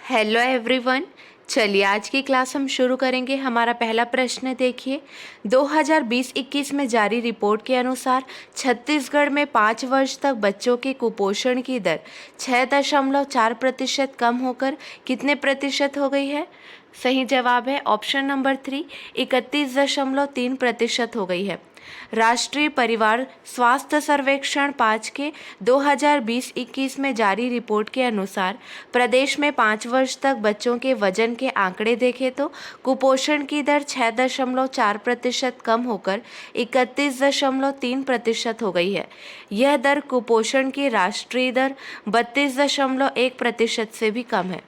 Hello everyone. चलिए आज की क्लास हम शुरू करेंगे। हमारा पहला प्रश्न देखिए, 2020-21 में जारी रिपोर्ट के अनुसार छत्तीसगढ़ में 5 वर्ष तक बच्चों के कुपोषण की दर 6.4% कम होकर कितने प्रतिशत हो गई है? सही जवाब है ऑप्शन नंबर 3, 31.3% हो गई है। राष्ट्रीय परिवार स्वास्थ्य सर्वेक्षण 5 के 2020-21 में जारी रिपोर्ट के अनुसार प्रदेश में 5 वर्ष तक बच्चों के वजन के आंकड़े देखें तो कुपोषण की दर 6.4% कम होकर 31.3% हो गई है। यह दर कुपोषण की राष्ट्रीय दर 32.1% से भी कम है।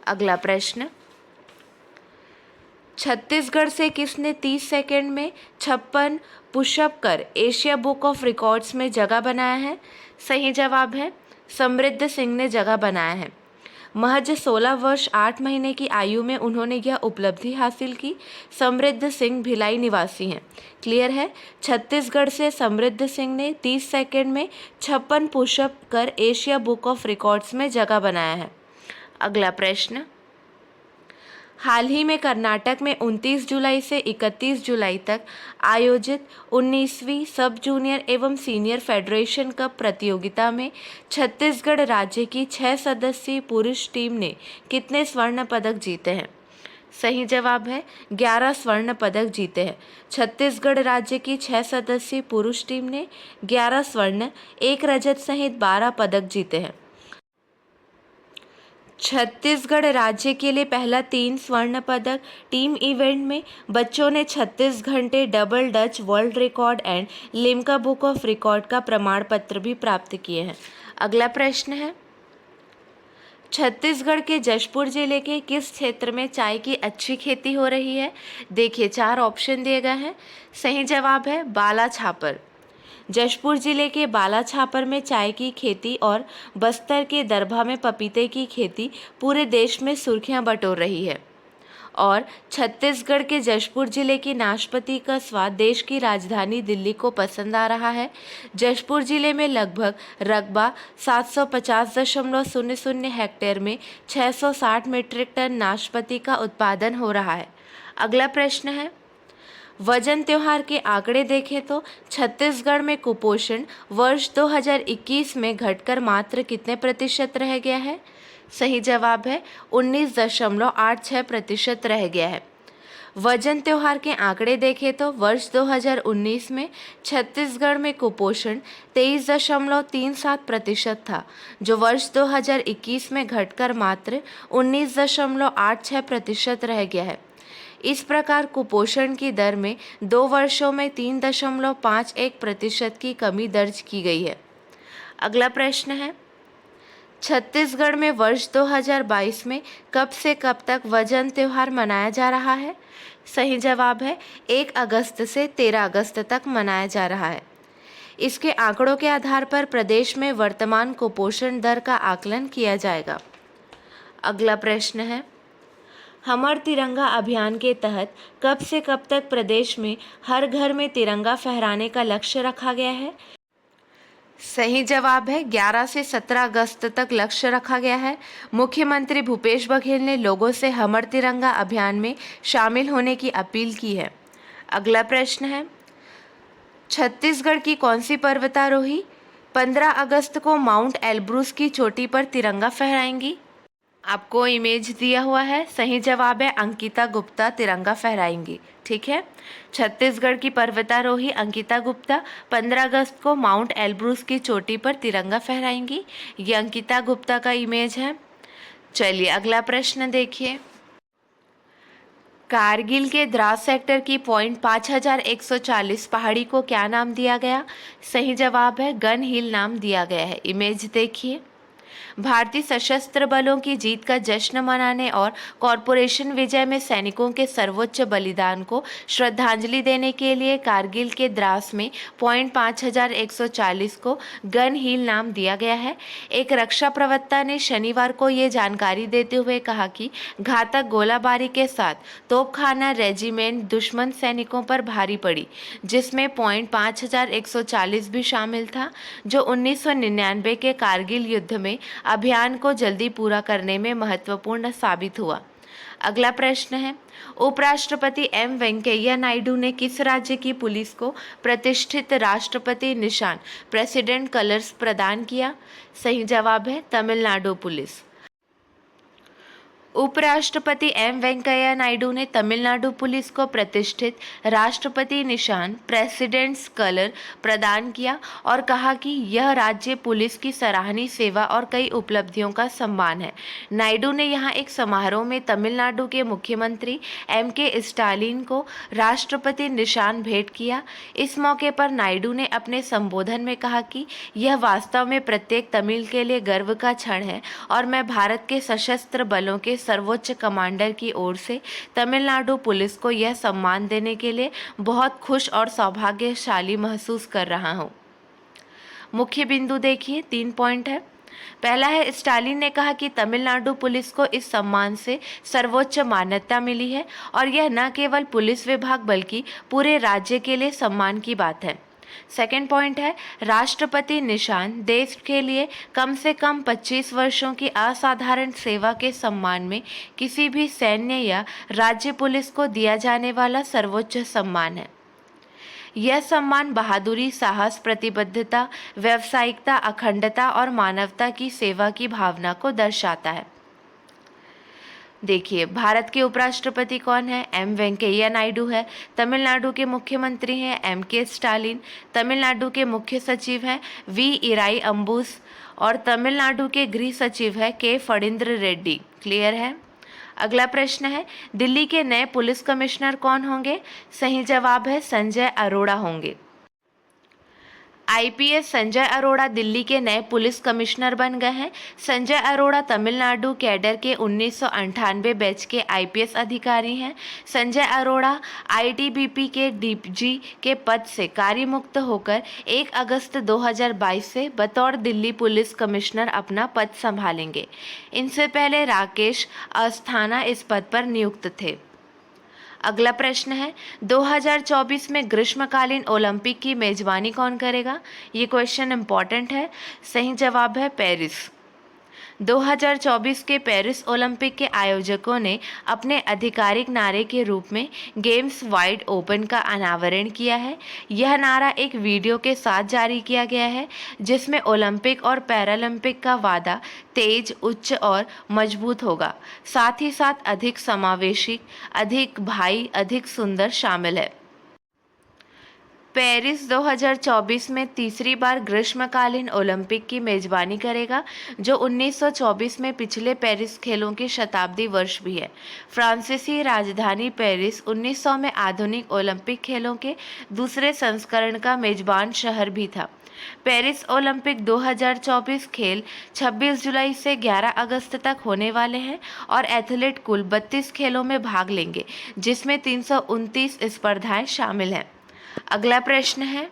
अगला प्रश्न, छत्तीसगढ़ से किसने 30 सेकंड में 56 पुशअप कर एशिया बुक ऑफ रिकॉर्ड्स में जगह बनाया है? सही जवाब है समृद्ध सिंह ने जगह बनाया है। महज 16 वर्ष 8 महीने की आयु में उन्होंने यह उपलब्धि हासिल की। समृद्ध सिंह भिलाई निवासी हैं। क्लियर है, छत्तीसगढ़ से समृद्ध सिंह ने 30 सेकंड में 56 पुशअप कर एशिया बुक ऑफ रिकॉर्ड्स में जगह बनाया है। अगला प्रश्न, हाल ही में कर्नाटक में 29 जुलाई से 31 जुलाई तक आयोजित 19वीं सब जूनियर एवं सीनियर फेडरेशन कप प्रतियोगिता में छत्तीसगढ़ राज्य की 6 सदस्यीय पुरुष टीम ने कितने स्वर्ण पदक जीते हैं? सही जवाब है 11 स्वर्ण पदक जीते हैं। छत्तीसगढ़ राज्य की 6 सदस्यीय पुरुष टीम ने 11 स्वर्ण, 1 रजत सहित 12 पदक जीते हैं। छत्तीसगढ़ राज्य के लिए पहला 3 स्वर्ण पदक टीम इवेंट में बच्चों ने 36 घंटे double Dutch world record and Limca book of record का प्रमाण पत्र भी प्राप्त किए हैं। अगला प्रश्न है, छत्तीसगढ़ के जशपुर जिले के किस क्षेत्र में चाय की अच्छी खेती हो रही है? देखिए 4 ऑप्शन दिए गए हैं। सही जवाब है बालाछापर। जशपुर जिले के बालाछापर में चाय की खेती और बस्तर के दरभा में पपीते की खेती पूरे देश में सुर्खियां बटोर रही है। और छत्तीसगढ़ के जशपुर जिले की नाशपाती का स्वाद देश की राजधानी दिल्ली को पसंद आ रहा है। जशपुर जिले में लगभग रकबा 750.00 हेक्टेयर में 660 मीट्रिक टन नाशपाती का उत्पादन हो रहा है। अगला प्रश्न है, वजन त्योहार के आंकड़े देखें तो छत्तीसगढ़ में कुपोषण वर्ष 2021 में घटकर मात्र कितने प्रतिशत रह गया है? सही जवाब है 19.86% रह गया है। वजन त्योहार के आंकड़े देखें तो वर्ष 2019 में छत्तीसगढ़ में कुपोषण 23.37% था, जो वर्ष 2021 में घटकर मात्र 19.86% रह गया है। इस प्रकार कुपोषण की दर में 2 वर्षों में 3.51% की कमी दर्ज की गई है। अगला प्रश्न है, छत्तीसगढ़ में वर्ष 2022 में कब से कब तक वजन त्योहार मनाया जा रहा है? सही जवाब है 1 अगस्त से 13 अगस्त तक मनाया जा रहा है। इसके आंकड़ों के आधार पर प्रदेश में वर्तमान कुपोषण दर का आकलन किया जाएगा। अगला प्रश्न है, हमर तिरंगा अभियान के तहत कब से कब तक प्रदेश में हर घर में तिरंगा फहराने का लक्ष्य रखा गया है? सही जवाब है 11 से 17 अगस्त तक लक्ष्य रखा गया है। मुख्यमंत्री भूपेश बघेल ने लोगों से हमर तिरंगा अभियान में शामिल होने की अपील की है। अगला प्रश्न है, छत्तीसगढ़ की कौन सी पर्वतारोही 15 अगस्त को माउंट एल्ब्रूस की चोटी पर तिरंगा फहराएंगी? आपको इमेज दिया हुआ है। सही जवाब है अंकिता गुप्ता तिरंगा फहराएंगी। ठीक है, छत्तीसगढ़ की पर्वतारोही अंकिता गुप्ता 15 अगस्त को माउंट एल्ब्रूस की चोटी पर तिरंगा फहराएंगी। ये अंकिता गुप्ता का इमेज है। चलिए अगला प्रश्न देखिए, कारगिल के द्रास सेक्टर की पॉइंट 5140 पहाड़ी को क्या नाम दिया गया? सही जवाब है गन हिल नाम दिया गया है। इमेज देखिए, भारतीय सशस्त्र बलों की जीत का जश्न मनाने और कॉरपोरेशन विजय में सैनिकों के सर्वोच्च बलिदान को श्रद्धांजलि देने के लिए कारगिल के द्रास में पॉइंट 5140 को गन हिल नाम दिया गया है। एक रक्षा प्रवक्ता ने शनिवार को ये जानकारी देते हुए कहा कि घातक गोलाबारी के साथ तोपखाना रेजिमेंट दुश्मन सैनिकों पर भारी पड़ी, जिसमें पॉइंट 5140 भी शामिल था, जो 1999 के कारगिल युद्ध में अभियान को जल्दी पूरा करने में महत्वपूर्ण साबित हुआ। अगला प्रश्न है, उपराष्ट्रपति एम वेंकैया नायडू ने किस राज्य की पुलिस को प्रतिष्ठित राष्ट्रपति निशान प्रेसिडेंट कलर्स प्रदान किया? सही जवाब है तमिलनाडु पुलिस। उपराष्ट्रपति एम वेंकैया नायडू ने तमिलनाडु पुलिस को प्रतिष्ठित राष्ट्रपति निशान प्रेसिडेंट्स कलर प्रदान किया और कहा कि यह राज्य पुलिस की सराहनीय सेवा और कई उपलब्धियों का सम्मान है। नायडू ने यहां एक समारोह में तमिलनाडु के मुख्यमंत्री एम.के. स्टालिन को राष्ट्रपति निशान भेंट किया। इस मौके पर नायडू ने अपने संबोधन में कहा कि यह वास्तव में प्रत्येक तमिल के लिए गर्व का क्षण है और मैं भारत के सशस्त्र बलों के सर्वोच्च कमांडर की ओर से तमिलनाडु पुलिस को यह सम्मान देने के लिए बहुत खुश और सौभाग्यशाली महसूस कर रहा हूँ। मुख्य बिंदु देखिए, 3 पॉइंट है। पहला है, स्टालिन ने कहा कि तमिलनाडु पुलिस को इस सम्मान से सर्वोच्च मान्यता मिली है और यह न केवल पुलिस विभाग बल्कि पूरे राज्य के लिए सम्मान की बात है। सेकेंड पॉइंट है, राष्ट्रपति निशान देश के लिए कम से कम 25 वर्षों की असाधारण सेवा के सम्मान में किसी भी सैन्य या राज्य पुलिस को दिया जाने वाला सर्वोच्च सम्मान है। यह सम्मान बहादुरी, साहस, प्रतिबद्धता, व्यावसायिकता, अखंडता और मानवता की सेवा की भावना को दर्शाता है। देखिए, भारत के उपराष्ट्रपति कौन है? एम वेंकैया नायडू है। तमिलनाडु के मुख्यमंत्री हैं एम.के. स्टालिन। तमिलनाडु के मुख्य सचिव हैं वी. इराई अंबुस और तमिलनाडु के गृह सचिव है के. फणींद्र रेड्डी। क्लियर है? अगला प्रश्न है, दिल्ली के नए पुलिस कमिश्नर कौन होंगे? सही जवाब है संजय अरोड़ा होंगे। आईपीएस संजय अरोड़ा दिल्ली के नए पुलिस कमिश्नर बन गए हैं। संजय अरोड़ा तमिलनाडु कैडर के 1998 बैच के आईपीएस अधिकारी हैं। संजय अरोड़ा आईटीबीपी के डीजी के पद से कार्यमुक्त होकर 1 अगस्त 2022 से बतौर दिल्ली पुलिस कमिश्नर अपना पद संभालेंगे। इनसे पहले राकेश अस्थाना इस पद पर नियुक्त थे। अगला प्रश्न है, 2024 में ग्रीष्मकालीन ओलंपिक की मेजबानी कौन करेगा? ये क्वेश्चन इंपॉर्टेंट है। सही जवाब है पेरिस। 2024 के पेरिस ओलंपिक के आयोजकों ने अपने आधिकारिक नारे के रूप में गेम्स वाइड ओपन का अनावरण किया है। यह नारा एक वीडियो के साथ जारी किया गया है जिसमें ओलंपिक और पैरालंपिक का वादा तेज, उच्च और मजबूत होगा। साथ ही साथ अधिक समावेशी, अधिक भाई, अधिक सुंदर शामिल है। पेरिस 2024 में तीसरी बार ग्रीष्मकालीन ओलंपिक की मेजबानी करेगा, जो 1924 में पिछले पेरिस खेलों की शताब्दी वर्ष भी है। फ्रांसीसी राजधानी पेरिस 1900 में आधुनिक ओलंपिक खेलों के दूसरे संस्करण का मेजबान शहर भी था। पेरिस ओलंपिक 2024 खेल 26 जुलाई से 11 अगस्त तक होने वाले हैं और एथलीट कुल 32 खेलों में भाग लेंगे, जिसमें 329 स्पर्धाएं शामिल हैं। अगला प्रश्न है,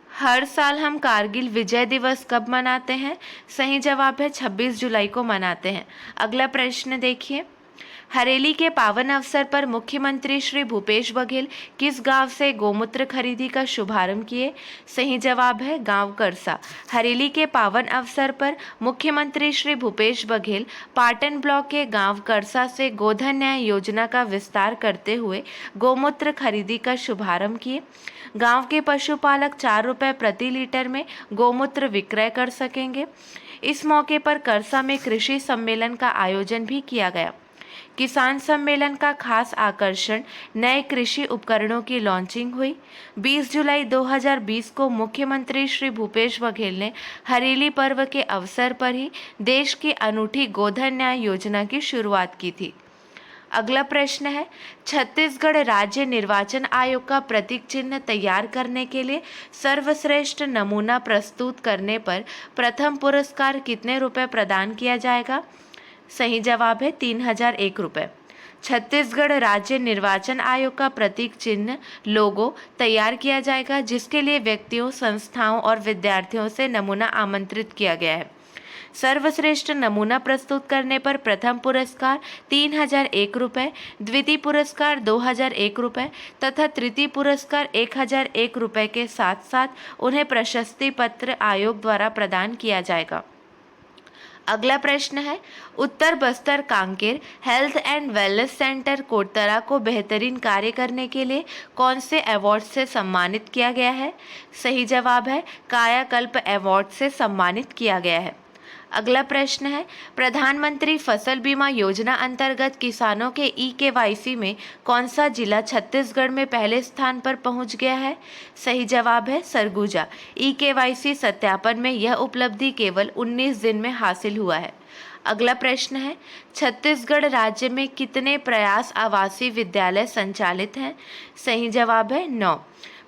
हर साल हम कारगिल विजय दिवस कब मनाते हैं? सही जवाब है 26 जुलाई को मनाते हैं। अगला प्रश्न देखिए, हरेली के पावन अवसर पर मुख्यमंत्री श्री भूपेश बघेल किस गांव से गोमूत्र खरीदी का शुभारंभ किए? सही जवाब है गांव करसा। हरेली के पावन अवसर पर मुख्यमंत्री श्री भूपेश बघेल पाटन ब्लॉक के गांव करसा से गोधन न्याय योजना का विस्तार करते हुए गोमूत्र खरीदी का शुभारंभ किए। गांव के पशुपालक 4 रुपये प्रति लीटर में गोमूत्र विक्रय कर सकेंगे। इस मौके पर करसा में कृषि सम्मेलन का आयोजन भी किया गया। किसान सम्मेलन का खास आकर्षण नए कृषि उपकरणों की लॉन्चिंग हुई। 20 जुलाई 2020 को मुख्यमंत्री श्री भूपेश बघेल ने हरेली पर्व के अवसर पर ही देश की अनूठी गोधन न्याय योजना की शुरुआत की थी। अगला प्रश्न है, छत्तीसगढ़ राज्य निर्वाचन आयोग का प्रतीक चिन्ह तैयार करने के लिए सर्वश्रेष्ठ नमूना प्रस्तुत करने पर प्रथम पुरस्कार कितने रुपए प्रदान किया जाएगा? सही जवाब है 3001 रुपये। छत्तीसगढ़ राज्य निर्वाचन आयोग का प्रतीक चिन्ह लोगो तैयार किया जाएगा, जिसके लिए व्यक्तियों, संस्थाओं और विद्यार्थियों से नमूना आमंत्रित किया गया है। सर्वश्रेष्ठ नमूना प्रस्तुत करने पर प्रथम पुरस्कार 3001 रुपये, द्वितीय पुरस्कार 2001 रुपये तथा तृतीय पुरस्कार 1001 रुपये के साथ साथ उन्हें प्रशस्ति पत्र आयोग द्वारा प्रदान किया जाएगा। अगला प्रश्न है, उत्तर Bastar Kanker health and wellness centre Kotatra को बेहतरीन कार्य करने के लिए कौन से अवार्ड से सम्मानित किया गया है? सही जवाब है कायाकल्प अवार्ड से सम्मानित किया गया है। अगला प्रश्न है, प्रधानमंत्री फसल बीमा योजना अंतर्गत किसानों के ई-केवाईसी में कौन सा जिला छत्तीसगढ़ में पहले स्थान पर पहुंच गया है? सही जवाब है सरगुजा। ई-केवाईसी सत्यापन में यह उपलब्धि केवल 19 दिन में हासिल हुआ है। अगला प्रश्न है, छत्तीसगढ़ राज्य में कितने प्रयास आवासीय विद्यालय संचालित हैं? सही जवाब है 9।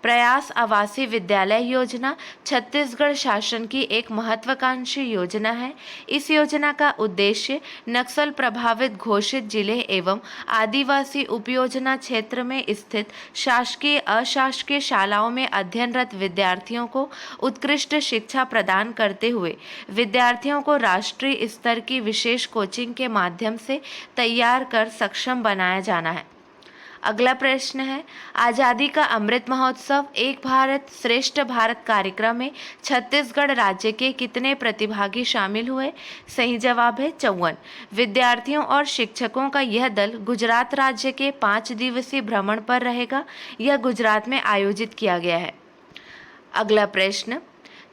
प्रयास आवासीय विद्यालय योजना छत्तीसगढ़ शासन की एक महत्वाकांक्षी योजना है। इस योजना का उद्देश्य नक्सल प्रभावित घोषित जिले एवं आदिवासी उपयोजना क्षेत्र में स्थित शासकीय अशासकीय शालाओं में अध्ययनरत विद्यार्थियों को उत्कृष्ट शिक्षा प्रदान करते हुए विद्यार्थियों को राष्ट्रीय स्तर की विशेष कोचिंग के माध्यम से तैयार कर सक्षम बनाया जाना है। अगला प्रश्न है, आज़ादी का अमृत महोत्सव एक भारत श्रेष्ठ भारत कार्यक्रम में छत्तीसगढ़ राज्य के कितने प्रतिभागी शामिल हुए? सही जवाब है 54। विद्यार्थियों और शिक्षकों का यह दल गुजरात राज्य के 5 दिवसीय भ्रमण पर रहेगा। यह गुजरात में आयोजित किया गया है। अगला प्रश्न,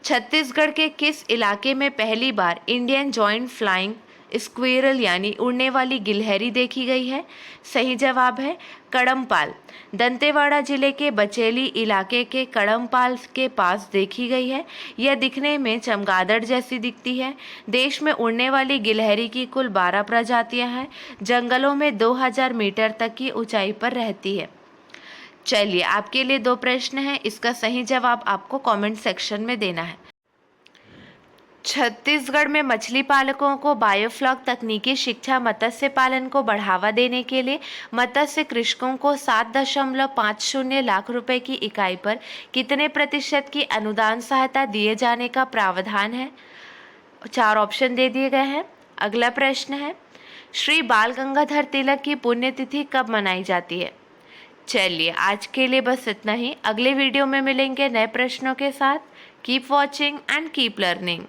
छत्तीसगढ़ के किस इलाके में पहली बार इंडियन जॉइंट फ्लाइंग स्क्विरल यानी उड़ने वाली गिलहरी देखी गई है? सही जवाब है कड़मपाल। दंतेवाड़ा जिले के बचेली इलाके के कड़मपाल के पास देखी गई है। यह दिखने में चमगादड़ जैसी दिखती है। देश में उड़ने वाली गिलहरी की कुल 12 प्रजातियां हैं। जंगलों में 2000 मीटर तक की ऊंचाई पर रहती है। चलिए, आपके लिए 2 प्रश्न हैं, इसका सही जवाब आपको कमेंट सेक्शन में देना है। छत्तीसगढ़ में मछली पालकों को बायोफ्लॉक तकनीकी शिक्षा मत्स्य पालन को बढ़ावा देने के लिए मत्स्य कृषकों को 7.50 लाख रुपए की इकाई पर कितने प्रतिशत की अनुदान सहायता दिए जाने का प्रावधान है? 4 ऑप्शन दे दिए गए हैं। अगला प्रश्न है, श्री बाल गंगाधर तिलक की पुण्यतिथि कब मनाई जाती है? चलिए, आज के लिए बस इतना ही। अगले वीडियो में मिलेंगे नए प्रश्नों के साथ। Keep watching and keep learning.